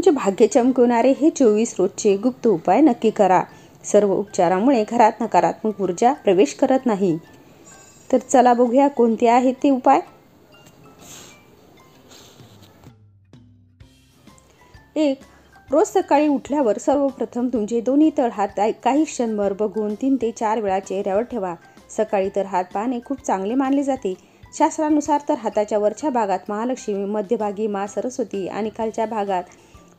तुमचे भाग्य चमकवणारे हे 24 रोजचे गुप्त उपाय नक्की करा. सर्व उपचारामुळे घरात नकारात्मक ऊर्जा प्रवेश करत नाही. तर चला बघूया कोणते आहेत ते उपाय. 1. रोज सकाळी उठल्यावर सर्वप्रथम तुमचे दोन्ही तळहात काही क्षणभर बघून 3 ते 4 वेळा चेहऱ्यावर ठेवा. सकाळी तर हात पाहणे खूप चांगले मानले जाते. शास्त्रानुसार तर हाताच्या वरच्या भागात महालक्ष्मी, मध्यभागी मा सरस्वती आणि खालच्या भागात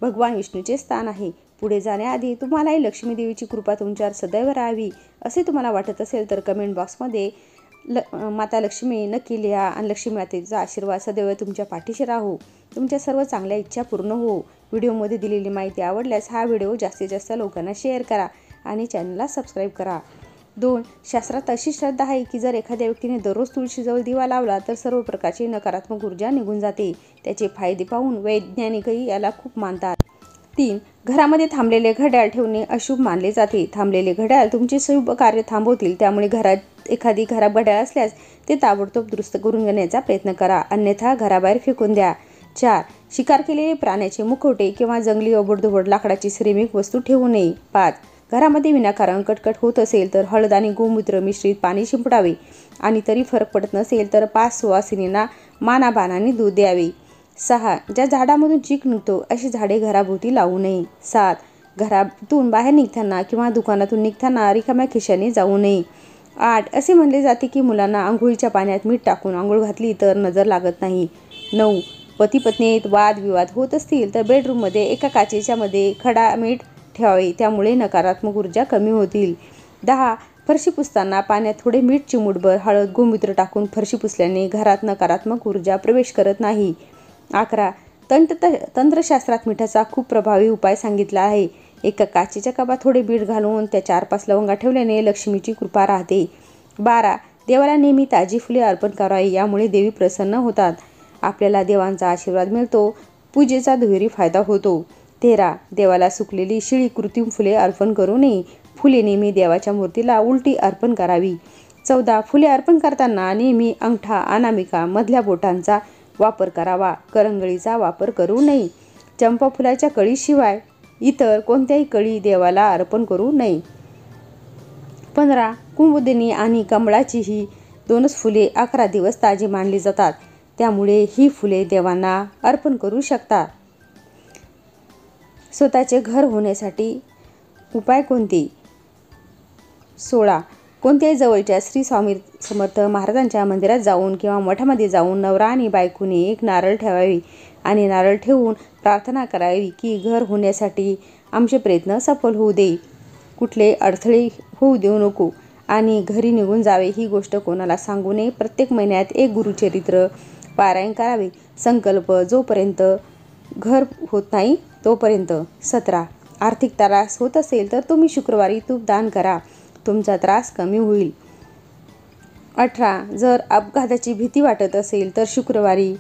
भगवान विष्णूचे स्थान आहे. पुढे जाण्याआधी तुम्हालाही लक्ष्मी देवीची कृपा तुमच्यावर सदैव राहावी असे तुम्हाला वाटत असेल तर कमेंट बॉक्समध्ये माता लक्ष्मी नक्की लिहा आणि लक्ष्मी मातेचा आशीर्वाद सदैव तुमच्या पाठीशी राहो. तुमच्या सर्व चांगल्या इच्छा पूर्ण हो. व्हिडिओमध्ये दिलेली माहिती आवडल्यास हा व्हिडिओ जास्तीत जास्त लोकांना शेअर करा आणि चॅनलला सबस्क्राईब करा. 2. शास्त्रात अशी श्रद्धा आहे की जर एखाद्या व्यक्तीने दररोज तुळशीजवळ दिवा लावला तर सर्व प्रकारची नकारात्मक ऊर्जा निघून जाते. त्याचे फायदे पाहून वैज्ञानिकही याला खूप मानतात. 3. घरामध्ये थांबलेले घड्याळ ठेवणे अशुभ मानले जाते. थांबलेले घड्याळ तुमचे शुभ कार्य थांबवतील. त्यामुळे घरात एखादी खराब घड्याळ असल्यास ते ताबडतोब दुरुस्त करून घेण्याचा प्रयत्न करा, अन्यथा घराबाहेर फेकून द्या. 4. शिकार केलेले प्राण्याचे मुखवटे किंवा जंगली ओबडधोबड लाकडाची सिरेमिक वस्तू ठेवू नये. 5. घरामध्ये विनाकारण कटकट होत असेल तर हळद आणि गोमूत्र मिश्रित पाणी शिंपडावे आणि तरी फरक पडत नसेल तर 5 सुवासिनींना मानाबानाने दूध द्यावे. 6. ज्या झाडामधून चीक निघतो अशी झाडे घराभोवती लावू नये. 7. घरातून बाहेर निघताना किंवा दुकानातून निघताना रिकाम्या खिशाने जाऊ नये. 8. असे म्हणले जाते की मुलांना आंघोळीच्या पाण्यात मीठ टाकून आंघोळ घातली तर नजर लागत नाही. 9. पती पत्नीत वादविवाद होत असतील तर बेडरूममध्ये एका काचेच्या मध्ये खडा मीठ ठेवावे, त्यामुळे नकारात्मक ऊर्जा कमी होतील. 10. फरशी पुसताना पाण्यात थोडे मीठ, चिमूटभर हळद, गोमूत्र टाकून फरशी पुसल्याने घरात नकारात्मक ऊर्जा प्रवेश करत नाही. 11. तंत्रशास्त्रात मिठाचा खूप प्रभावी उपाय सांगितला आहे. एका काचेच्या कपात थोडे बीट घालून त्या 4-5 लवंगा ठेवल्याने लक्ष्मीची कृपा राहते. 12. देवाला नेहमी ताजी फुले अर्पण करावी, यामुळे देवी प्रसन्न होतात. आपल्याला देवांचा आशीर्वाद मिळतो. पूजेचा दुहेरी फायदा होतो. 13. देवाला सुकलेली शिळी कृत्रिम फुले अर्पण करू नये. फुले नेहमी देवाच्या मूर्तीला उलटी अर्पण करावी. 14. फुले अर्पण करताना नेहमी अंगठा, अनामिका, मधल्या बोटांचा वापर करावा. करंगळीचा वापर करू नये. चंपा फुलाच्या कळीशिवाय इतर कोणत्याही कळी देवाला अर्पण करू नये. 15. कुमुदिनी आणि कमळाची ही 2च फुले 11 दिवस ताजी मानली जातात, त्यामुळे ही फुले देवांना अर्पण करू शकतात. स्वतःचे घर होण्यासाठी उपाय कोणते? 16. कोणत्याही जवळच्या श्री स्वामी समर्थ महाराजांच्या मंदिरात जाऊन किंवा मठामध्ये जाऊन नवरा आणि बायकोने एक नारळ ठेवावे आणि नारळ ठेवून प्रार्थना करावी की घर होण्यासाठी आमचे प्रयत्न सफल होऊ दे, कुठले अडथळे होऊ देऊ नको आणि घरी निघून जावे. ही गोष्ट कोणाला सांगू नये. प्रत्येक महिन्यात एक गुरुचरित्र पारायण करावे. संकल्प जोपर्यंत घर होत नाही तोपर्यंत. 17. आर्थिक त्रास होत असेल तर तुम्ही शुक्रवारी तूप दान करा, तुमचा त्रास कमी होईल. 18. जर अपघाताची भीती वाटत असेल तर शुक्रवारी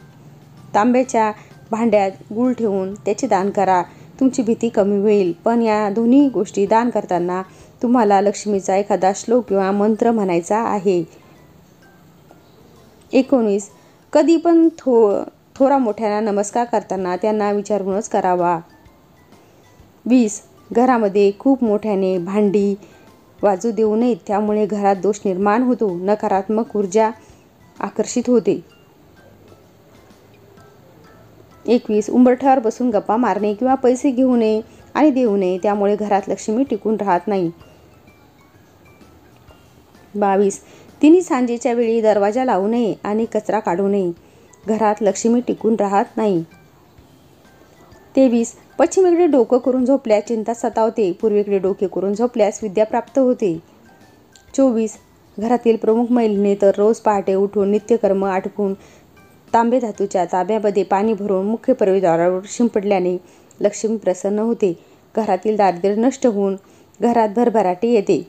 तांब्याच्या भांड्यात गूळ ठेवून त्याचे दान करा, तुमची भीती कमी होईल. पण या दोन्ही गोष्टी दान करताना तुम्हाला लक्ष्मीचा एखादा श्लोक किंवा मंत्र म्हणायचा आहे. 19. कधी पण थोरा मोठ्यांना नमस्कार करताना त्यांना विचारूनच करावा. 20. घरामध्ये खूप मोठ्याने भांडी वाजू देऊ नयेत, त्यामुळे घरात दोष निर्माण होतो, नकारात्मक ऊर्जा आकर्षित होते. 21. उंबरठ्यावर बसून गप्पा मारणे किंवा पैसे घेऊ नये आणि देऊ नये, त्यामुळे घरात लक्ष्मी टिकून राहत नाही. 22. तिन्ही सांजेच्या वेळी दरवाजा लावू नये आणि कचरा काढू नये, घरात लक्ष्मी टिकून राहत नाही. 23. पश्चिमेकडे डोकं करून झोपल्यास चिंता सतावते, पूर्वेकडे डोके करून झोपल्यास विद्या प्राप्त होते. 24. घरातील प्रमुख महिलेने तर रोज पहाटे उठून नित्यकर्म आटपून तांबे धातूच्या तांब्यामध्ये पाणी भरून मुख्य प्रवेशद्वारावर शिंपडल्याने लक्ष्मी प्रसन्न होते, घरातील दारिद्र्य नष्ट होऊन घरात भरभराटी येते.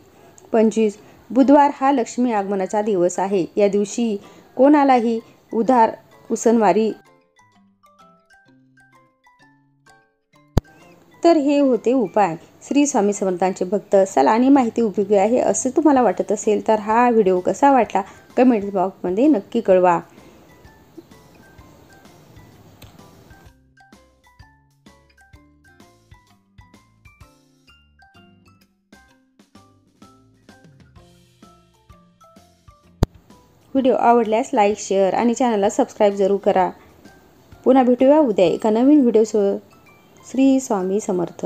25. बुधवार हा लक्ष्मी आगमनाचा दिवस आहे. या दिवशी कोणालाही उधार उसनवारी. तर हे होते उपाय. श्री स्वामी समर्थांचे भक्त असाल आणि माहिती उपयोगी आहे असे तुम्हाला वाटत असेल तर हा व्हिडिओ कसा वाटला कमेंट बॉक्समध्ये नक्की कळवा. व्हिडिओ आवडल्यास लाईक, शेअर आणि चॅनलला सबस्क्राईब जरूर करा. पुन्हा भेटूया उद्या एका नवीन व्हिडिओसोबत. श्री स्वामी समर्थ.